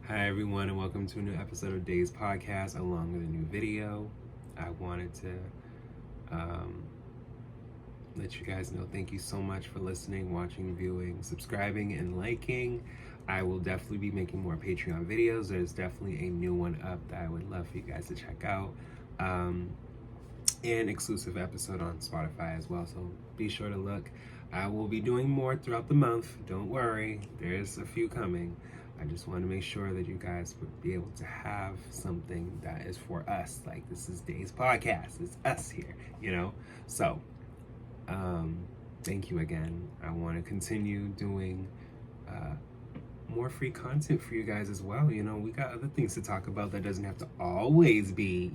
Hi everyone, and welcome to a new episode of Days Podcast along with a new video. I wanted to um, let you guys know thank you so much for listening, watching, viewing, subscribing, and liking. I will definitely be making more Patreon videos. There's definitely a new one up that I would love for you guys to check out. And exclusive episode on Spotify as well, so be sure to look. I will be doing more throughout the month. Don't worry, there's a few coming. I just want to make sure that you guys would be able to have something that is for us. Like, this is Days Podcast. It's us here, you know? So, thank you again. I want to continue doing more free content for you guys as well. You know, we got other things to talk about that doesn't have to always be,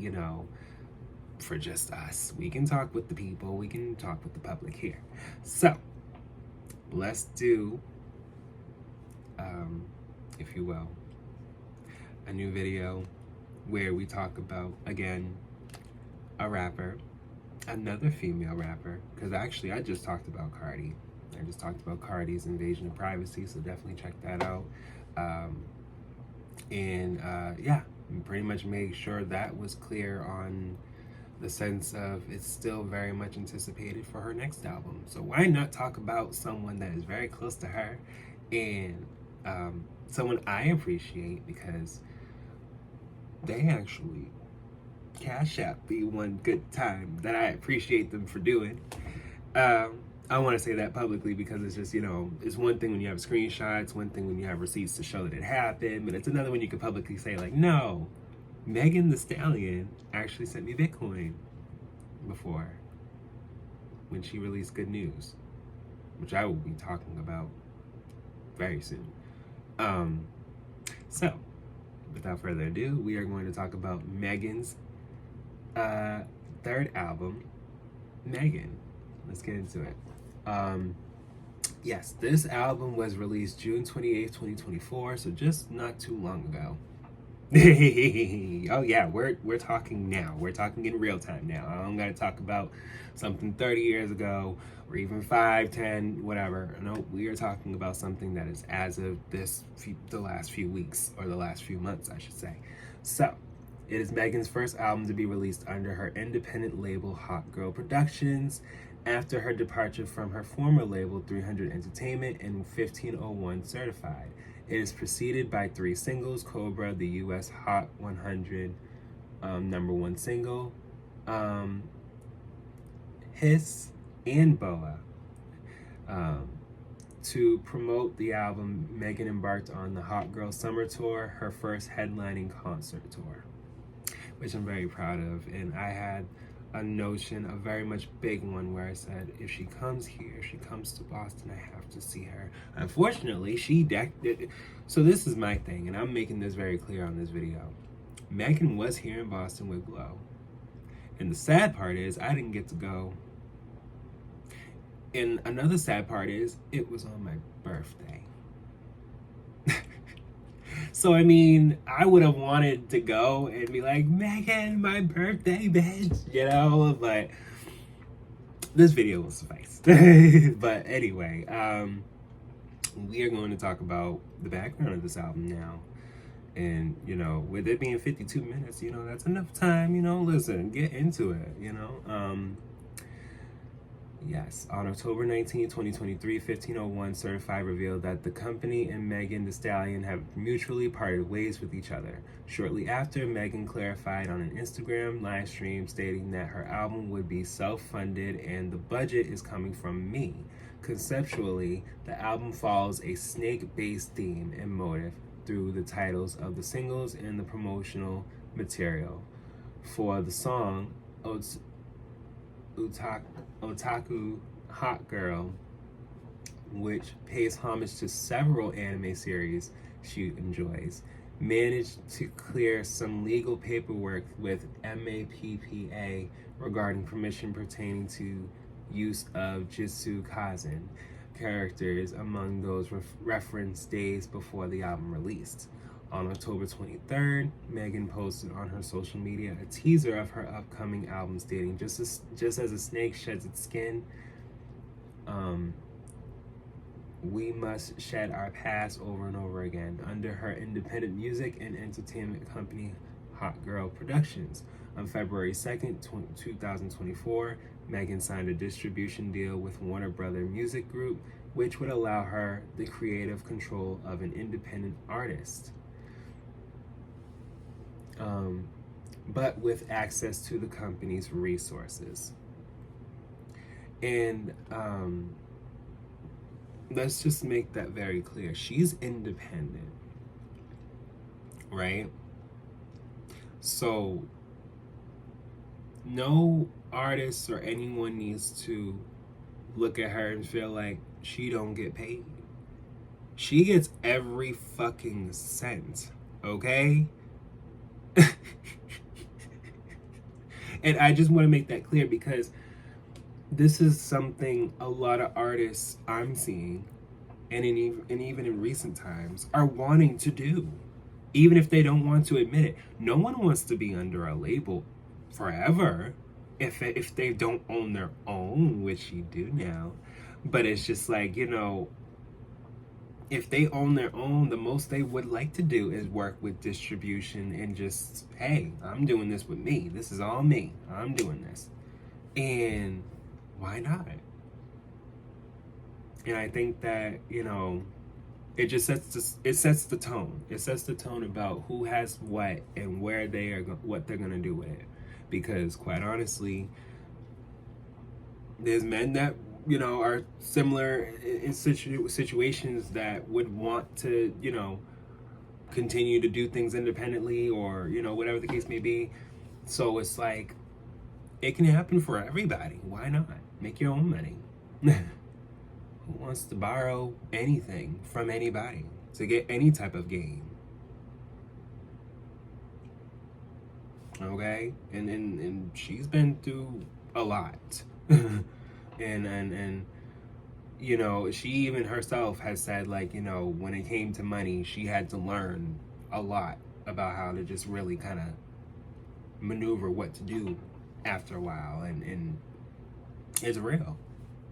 for just us. We can talk with the people. We can talk with the public here. So, let's do, if you will, a new video where we talk about, again, a rapper, another female rapper, because actually I just talked about Cardi. I just talked about Cardi's invasion of privacy, so definitely check that out. Yeah, pretty much made sure that was clear on the sense of it's still very much anticipated for her next album. So why not talk about someone that is very close to her and someone I appreciate because they actually cash out the one good time that I appreciate them for doing. I want to say that publicly because it's just, it's one thing when you have screenshots, one thing when you have receipts to show that it happened, but it's another when you can publicly say, like, no, Megan Thee Stallion actually sent me Bitcoin before when she released Good News, which I will be talking about very soon. So, without further ado, we are going to talk about Megan's third album, Megan. Let's get into it. Yes, this album was released June 28th, 2024, so just not too long ago. Oh yeah, we're talking now. We're talking in real time now. I don't gotta talk about something 30 years ago or even 5, 10, whatever. No, we are talking about something that is as of the last few weeks, or the last few months, I should say. So, it is Megan's first album to be released under her independent label Hot Girl Productions after her departure from her former label 300 Entertainment and 1501 Certified. It is preceded by 3 singles: Cobra, the US Hot 100 #1 single, Hiss, and Boa. To promote the album, Megan embarked on the Hot Girl Summer Tour, her first headlining concert tour, which I'm very proud of. And I had a notion, a very much big one, where I said, if she comes here, if she comes to Boston, I have to see her. Unfortunately, so this is my thing, and I'm making this very clear on this video. Megan was here in Boston with Glow. And the sad part is, I didn't get to go. And another sad part is, it was on my birthday. So, I mean, I would have wanted to go and be like, Megan, my birthday, bitch, but this video will suffice. But anyway, we are going to talk about the background of this album now. And, with it being 52 minutes, that's enough time, listen, get into it, Yes, on October 19, 2023, 1501 Certified revealed that the company and Megan Thee Stallion have mutually parted ways with each other. Shortly after, Megan clarified on an Instagram live stream stating that her album would be self-funded and the budget is coming from me. Conceptually, the album follows a snake-based theme and motive through the titles of the singles and the promotional material. For the song, Otaku Hot Girl, which pays homage to several anime series she enjoys, managed to clear some legal paperwork with MAPPA regarding permission pertaining to use of Jitsu Kaisen characters among those referenced days before the album released. On October 23rd, Megan posted on her social media a teaser of her upcoming album stating, just as a snake sheds its skin, we must shed our past over and over again. Under her independent music and entertainment company, Hot Girl Productions. On February 2nd, 2024, Megan signed a distribution deal with Warner Brother Music Group, which would allow her the creative control of an independent artist, but with access to the company's resources. And let's just make that very clear. She's independent, right? So no artist or anyone needs to look at her and feel like she don't get paid. She gets every fucking cent, okay? And I just want to make that clear because this is something a lot of artists I'm seeing, and even in recent times, are wanting to do, even if they don't want to admit it. No one wants to be under a label forever if they don't own their own, which you do now. But it's just like, you know, if they own their own, the most they would like to do is work with distribution and just, hey, I'm doing this with me. This is all me. I'm doing this. And why not? And I think that, you know, it just sets the tone. It sets the tone about who has what and where they are, what they're gonna do with it. Because quite honestly, there's men that, you know, are similar in situations that would want to, you know, continue to do things independently, or, you know, whatever the case may be. So it's like, it can happen for everybody. Why not? Make your own money. Who wants to borrow anything from anybody to get any type of gain? Okay? And she's been through a lot. and you know, she even herself has said, like, you know, when it came to money, she had to learn a lot about how to just really kind of maneuver what to do after a while. And it's real.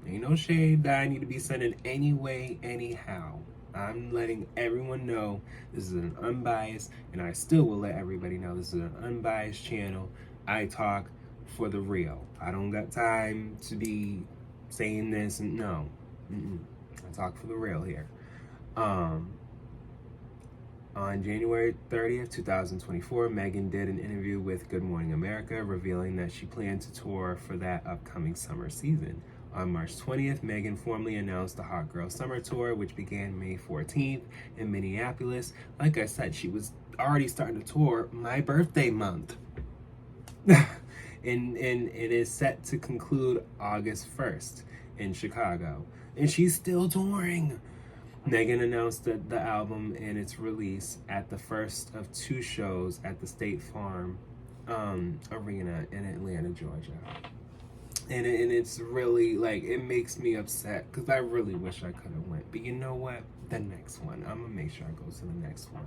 Ain't no shade that I need to be sending anyway, anyhow. I'm letting everyone know this is an unbiased, and I still will let everybody know this is an unbiased channel. I talk for the real. I don't got time to be saying this and no. I talk for the real here. On January 30th, 2024, Megan did an interview with Good Morning America, revealing that she planned to tour for that upcoming summer season. On March 20th, Megan formally announced the Hot Girl Summer Tour, which began May 14th in Minneapolis. Like I said, she was already starting to tour my birthday month. and it is set to conclude August 1st in Chicago. And she's still touring. Megan announced the album and its release at the first of two shows at the State Farm Arena in Atlanta, Georgia. And it's really, like, it makes me upset because I really wish I could have went. But you know what? The next one. I'm going to make sure I go to the next one.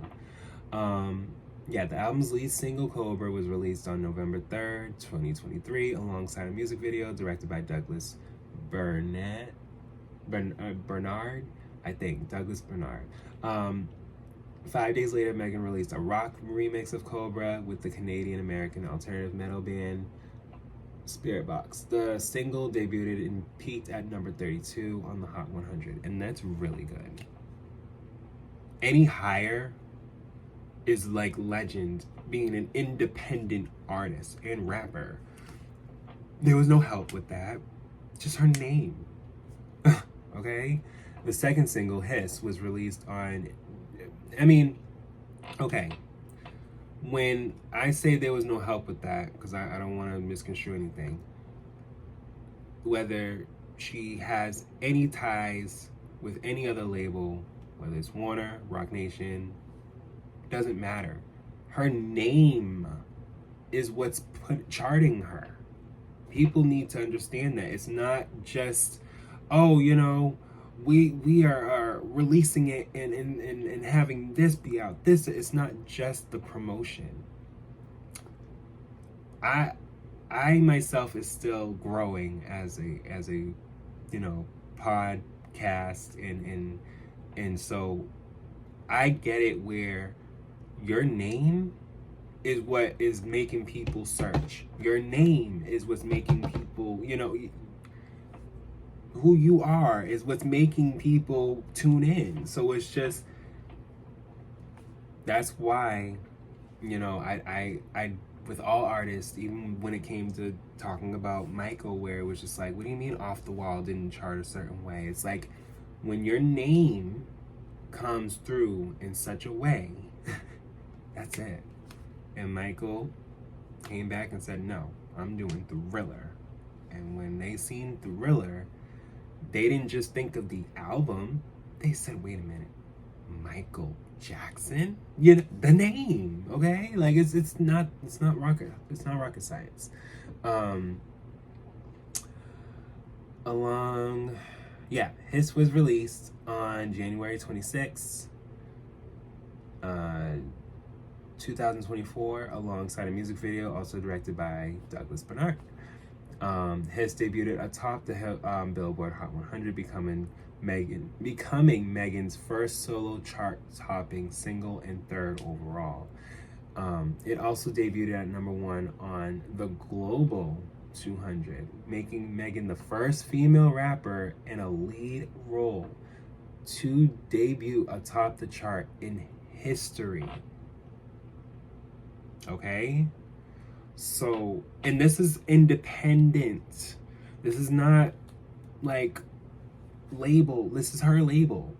Yeah, the album's lead single, Cobra, was released on November 3rd, 2023, alongside a music video directed by Douglas Bernard, I think. Douglas Bernard. 5 days later, Megan released a rock remix of Cobra with the Canadian-American alternative metal band Spirit Box. The single debuted and peaked at number 32 on the Hot 100, and that's really good. Any higher is like legend, being an independent artist and rapper. There was no help with that, just her name. Okay? The second single, Hiss, was released on, okay. When I say there was no help with that, because I don't want to misconstrue anything, whether she has any ties with any other label, whether it's Warner, Rock Nation, doesn't matter. Her name is what's charting her. People need to understand that. It's not just, oh, you know, we are releasing it and having this be out. It's not just the promotion. I myself is still growing as a you know, podcast cast, and so I get it where your name is what is making people search. Your name is what's making people, who you are is what's making people tune in. So it's just, that's why, I with all artists, even when it came to talking about Michael, where it was just like, what do you mean Off the Wall didn't chart a certain way? It's like, when your name comes through in such a way, that's it. And Michael came back and said, no, I'm doing Thriller. And when they seen Thriller, they didn't just think of the album. They said, wait a minute, Michael Jackson? The name, okay? Like, it's not rocket science. His was released on January 26th, 2024, alongside a music video also directed by Douglas Bernard. His debuted atop the Billboard Hot 100, becoming Megan's first solo chart-topping single and third overall. It also debuted at #1 on the Global 200, making Megan the first female rapper in a lead role to debut atop the chart in history. Okay? So, and this is independent. This is not like label. This is her label.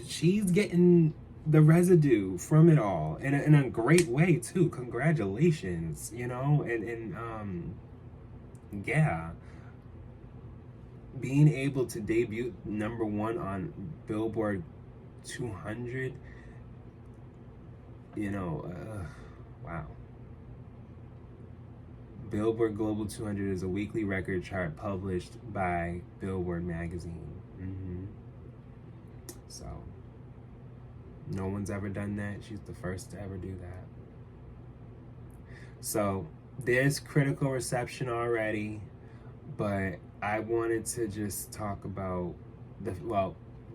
She's getting the residue from it all in a great way too. Congratulations, being able to debut #1 on Billboard 200, wow. Billboard Global 200 is a weekly record chart published by Billboard magazine. So, no one's ever done that. She's the first to ever do that. So, there's critical reception already, but I wanted to just talk about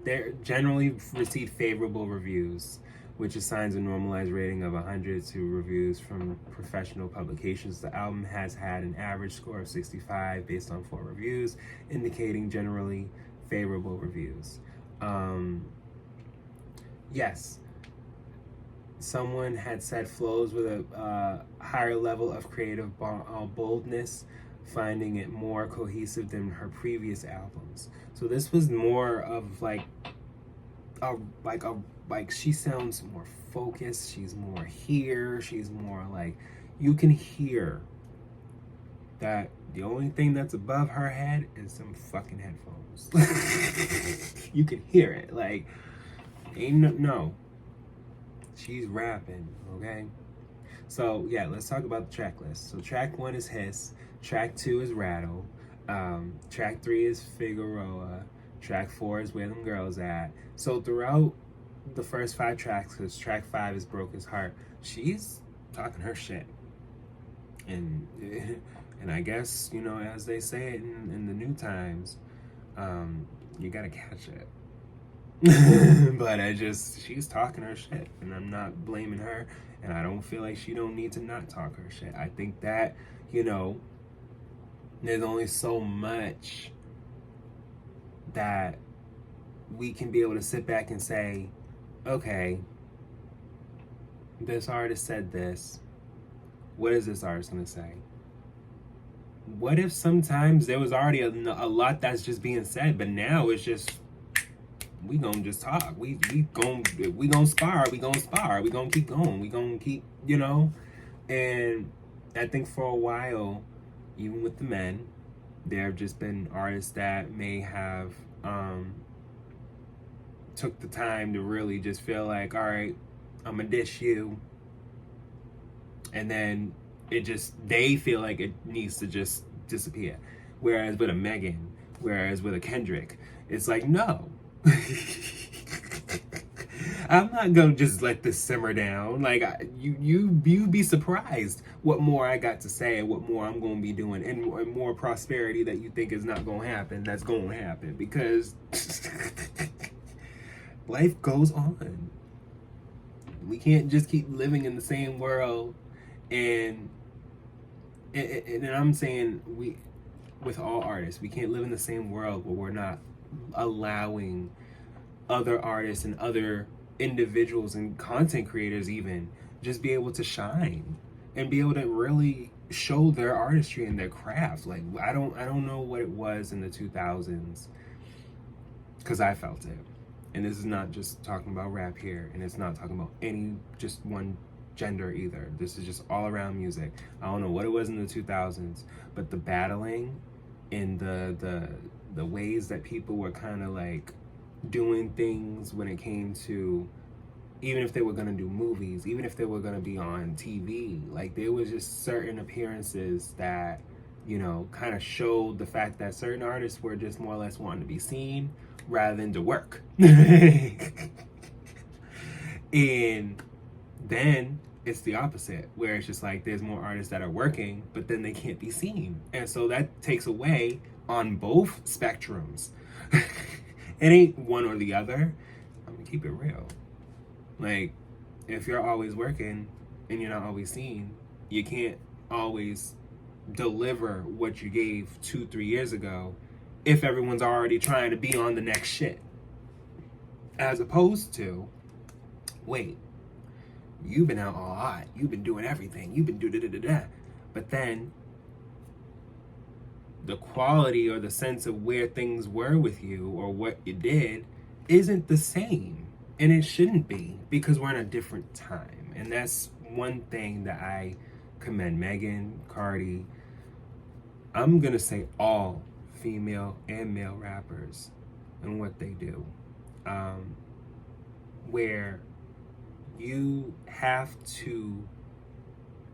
they generally received favorable reviews, which assigns a normalized rating of 100 to reviews from professional publications. The album has had an average score of 65 based on 4 reviews, indicating generally favorable reviews. Yes, someone had said flows with a higher level of creative boldness, finding it more cohesive than her previous albums. So this was more of like she sounds more focused, she's more here, she's more like, you can hear that the only thing that's above her head is some fucking headphones. You can hear it, like, no. She's rapping, okay? So, yeah, let's talk about the track list. So, track 1 is Hiss, track 2 is Rattle, track 3 is Figueroa, track 4 is Where Them Girls At. So, throughout the first 5 tracks, because track 5 is Broke His Heart, she's talking her shit. And I guess, as they say it in the new times, you gotta catch it. But she's talking her shit, and I'm not blaming her, and I don't feel like she don't need to not talk her shit. I think that, there's only so much that we can be able to sit back and say, okay, this artist said this. What is this artist gonna say? What if sometimes there was already a lot that's just being said, but now it's just, we gonna just talk. We gonna spar. We gonna keep going. We gonna keep, And I think for a while, even with the men, there have just been artists that may have took the time to really just feel like, all right, I'm gonna dish you, and then they feel like it needs to just disappear. Whereas with a Megan, whereas with a Kendrick, it's like, no. I'm not gonna just let this simmer down. Like you be surprised what more I got to say and what more I'm gonna be doing, and more prosperity that you think is not gonna happen. That's gonna happen because life goes on. We can't just keep living in the same world, and I'm saying we, with all artists, we can't live in the same world where we're not allowing other artists and other individuals and content creators even just be able to shine and be able to really show their artistry and their craft. Like I don't know what it was in the 2000s, because I felt it. And this is not just talking about rap here, and it's not talking about any just one gender either. This is just all around music. I don't know what it was in the 2000s, but the battling and the ways that people were kind of like doing things when it came to, even if they were going to do movies, even if they were going to be on TV, like there was just certain appearances that, you know, kind of showed the fact that certain artists were just more or less wanting to be seen rather than to work. And then it's the opposite, where it's just like there's more artists that are working, but then they can't be seen. And so that takes away on both spectrums. It ain't one or the other. I'm gonna keep it real. Like, if you're always working and you're not always seen, you can't always deliver what you gave 2-3 years ago if everyone's already trying to be on the next shit. As opposed to, wait, you've been out all hot, you've been doing everything, you've been doing da-da-da-da, but then the quality or the sense of where things were with you or what you did isn't the same. And it shouldn't be, because we're in a different time. And that's one thing that I commend Megan, Cardi, I'm gonna say all female and male rappers and what they do. Where you have to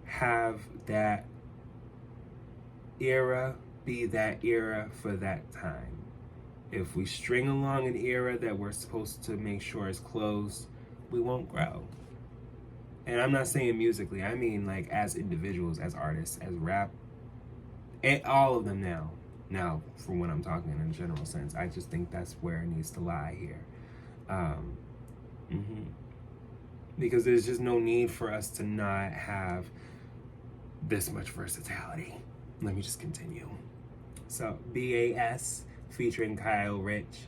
have that era be that era for that time. If we string along an era that we're supposed to make sure is closed, we won't grow. And I'm not saying musically, I mean like as individuals, as artists, as rap, and all of them now. Now, for when I'm talking in a general sense, I just think that's where it needs to lie here. Because there's just no need for us to not have this much versatility. Let me just continue. So, BAS featuring Kyle Rich.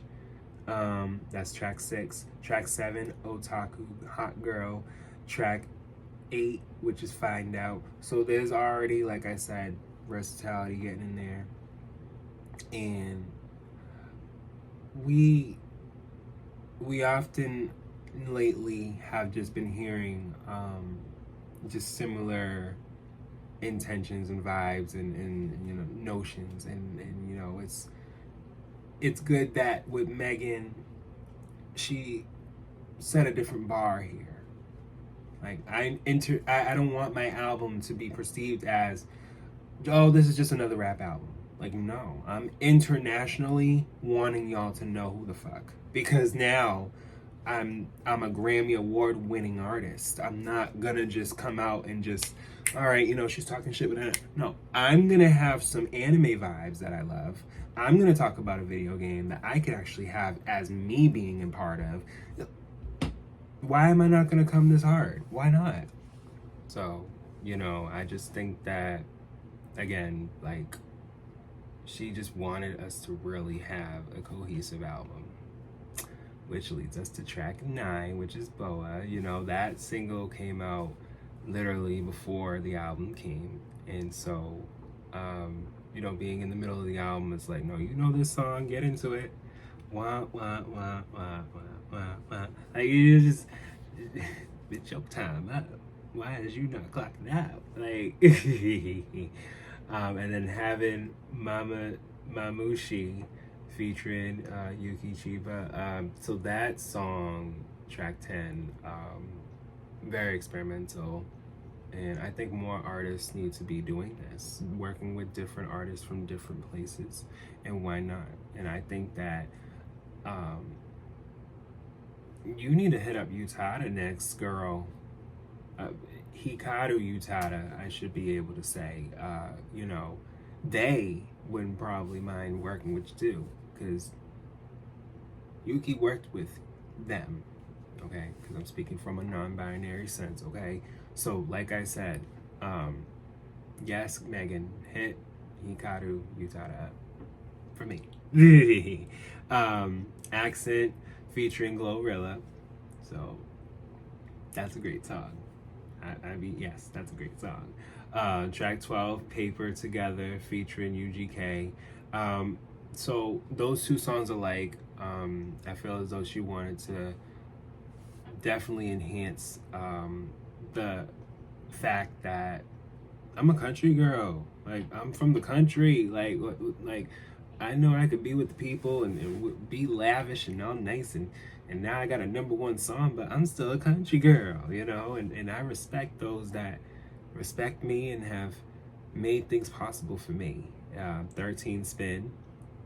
That's track 6. Track 7, Otaku, Hot Girl. Track 8, which is Find Out. So there's already, like I said, versatility getting in there. And we often lately have just been hearing just similar intentions and vibes and you know, notions, and you know, it's good that with Megan, she set a different bar here. Like I don't want my album to be perceived as, oh, this is just another rap album. Like, no, I'm internationally wanting y'all to know who the fuck, because now I'm a Grammy Award winning artist. I'm not gonna just come out and just, all right, you know, she's talking shit with that. No, I'm gonna have some anime vibes that I love. I'm gonna talk about a video game that I could actually have as me being a part of. Why am I not gonna come this hard? Why not? So, you know, I just think that, again, like, she just wanted us to really have a cohesive album. Which leads us to track 9, which is Boa. You know, that single came out literally before the album came. And so, you know, being in the middle of the album, it's like, no, you know this song, get into it. Wah, wah, wah, wah, wah, wah, wah. Like, you just, bitch, your time up. Why is you not clocking out? Like, and then having Mamushi featuring Yuki Chiba. So that song, track 10, very experimental. And I think more artists need to be doing this, working with different artists from different places. And why not? And I think that you need to hit up Utada next, girl. uh, Hikaru Utada, I should be able to say. They wouldn't probably mind working with you too, because Yuki worked with them, okay? Because I'm speaking from a non-binary sense, okay? So, like I said, yes, Megan, hit Hikaru Utada up for me. Accent featuring Glorilla, so that's a great song. I mean, yes, that's a great song. Track 12, Paper Together, featuring UGK. So those two songs alike, I feel as though she wanted to definitely enhance the fact that I'm a country girl. Like, I'm from the country. Like I know I could be with the people and be lavish and all nice, and now I got a number one song, but I'm still a country girl, and I respect those that respect me and have made things possible for me. 13 Spin,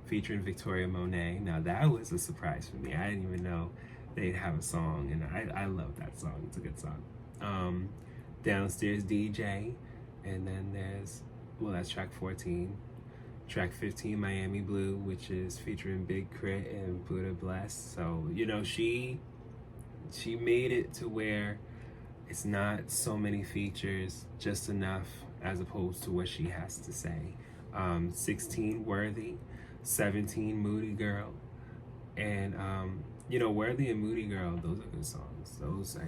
featuring Victoria Monet. Now that was a surprise for me. I didn't even know they'd have a song, and I love that song. It's a good song. Downstairs DJ, and then that's track 14. Track 15, Miami Blue, which is featuring Big Crit and Buddha Bless. So, she made it to where it's not so many features, just enough as opposed to what she has to say. 16, Worthy. 17, Moody Girl. And, Worthy and Moody Girl, those are good songs. Those,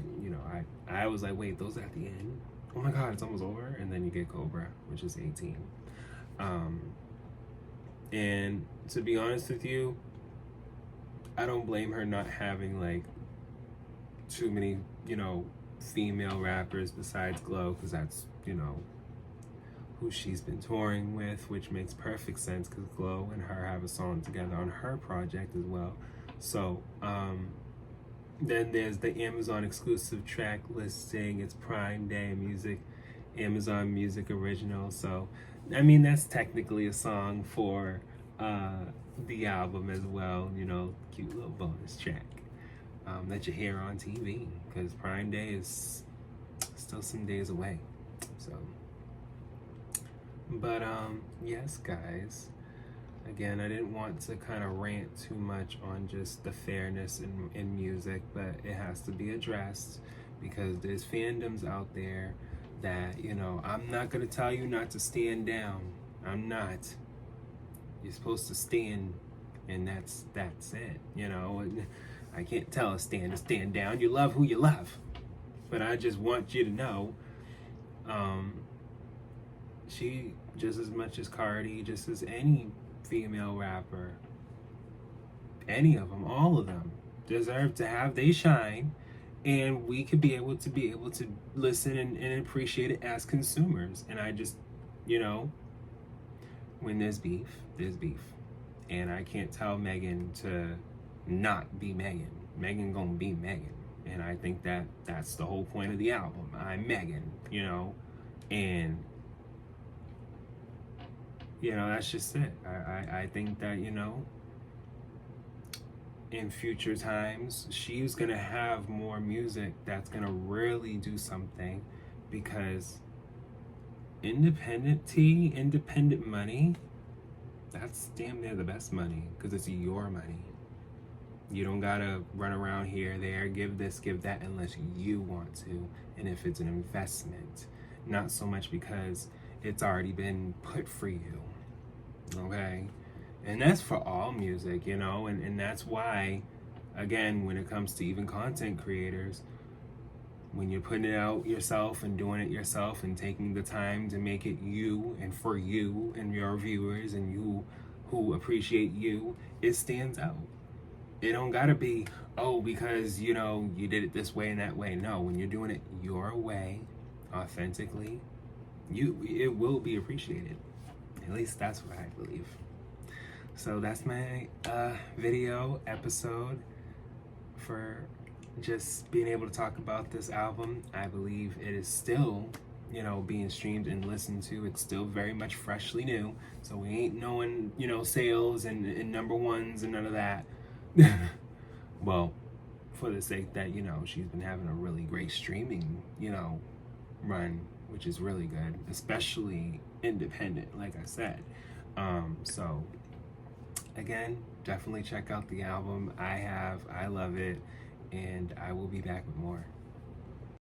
I was like, wait, those are at the end? Oh my God, it's almost over. And then you get Cobra, which is 18. And to be honest with you, I don't blame her not having like too many, female rappers besides Glow, because that's, who she's been touring with, which makes perfect sense because Glow and her have a song together on her project as well. So, then there's the Amazon exclusive track listing. It's Prime Day Music, Amazon Music Original. So, I mean, that's technically a song for the album as well, cute little bonus track that you hear on TV, because Prime Day is still some days away. So, but yes, guys, again, I didn't want to kind of rant too much on just the fairness in music, but it has to be addressed because there's fandoms out there that, I'm not going to tell you not to stand down. I'm not. You're supposed to stand, and that's it. I can't tell a stand to stand down. You love who you love. But I just want you to know, she, just as much as Cardi, just as any female rapper, any of them, all of them, deserve to have they shine, and we could be able to listen and appreciate it as consumers. And I just, when there's beef, and I can't tell Megan to not be Megan. Megan gonna be Megan, and I think that's the whole point of the album. I'm Megan, and that's just it. I think that in future times she's gonna have more music that's gonna really do something, because independent money, that's damn near the best money, because it's your money. You don't gotta run around here, there, give this, give that, unless you want to. And if it's an investment, not so much because it's already been put for you, okay? And that's for all music, and that's why, again, when it comes to even content creators, when you're putting it out yourself and doing it yourself and taking the time to make it you and for you and your viewers and you who appreciate you, it stands out. It don't gotta be, because, you did it this way and that way. No, when you're doing it your way, authentically, it will be appreciated. At least that's what I believe. So that's my video episode for just being able to talk about this album. I believe it is still, being streamed and listened to. It's still very much freshly new. So we ain't knowing, sales and number ones and none of that. Well, for the sake that, you know, she's been having a really great streaming, you know, run, which is really good, especially independent, like I said. So again, definitely check out the album. I love it, and I will be back with more.